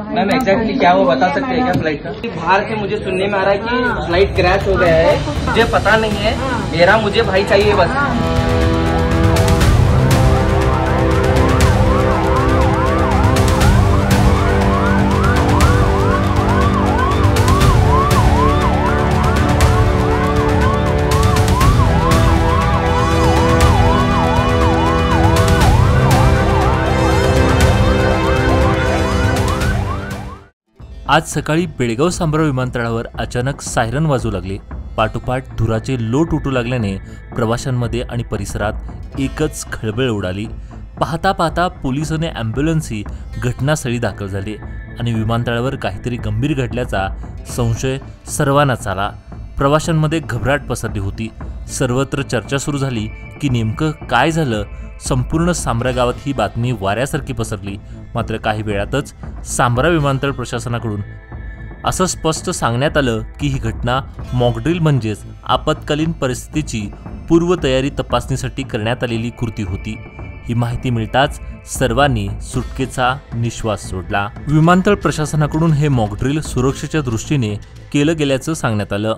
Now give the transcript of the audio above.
Ma'am exactly क्या वो बता सकते हैं क्या फ्लाइट का? बाहर से मुझे सुनने में आ रहा है कि फ्लाइट क्रैश हो गया है, मुझे पता नहीं है, मुझे भाई चाहिए बस। आज सकाळी बेळगाव सांब्रा विमानतळावर अचानक सायरन वाजू लागले। पाठोपाठ धुराचे लोट उठू लागल्याने प्रवाशांमध्ये आणि परिसरात एकच खळबळ उडाली। पाहता पाहता पोलीस आणि ॲम्ब्युलन्सही घटनास्थळी दाखल झाले आणि विमानतळावर काहीतरी गंभीर घडल्याचा संशय सर्वांनाच आला। प्रवाशांमध्ये घबराट पसरली होती। सर्वत्र चर्चा सुरू झाली की नेमकं काय झालं। संपूर्ण सांब्रा गावात ही बातमी वाऱ्यासारखी पसरली। मात्र काही वेळातच सांब्रा विमानतळ प्रशासनाकडून असं स्पष्ट सांगण्यात आलं की ही घटना मॉकड्रिल म्हणजेच आपत्कालीन परिस्थितीची पूर्वतयारी तपासणीसाठी करण्यात आलेली कृती होती। ही माहिती मिळताच सर्वांनी सुटकेचा निश्वास सोडला। विमानतळ प्रशासनाकडून हे मॉकड्रिल सुरक्षेच्या दृष्टीने केलं गेल्याचं सांगण्यात आलं।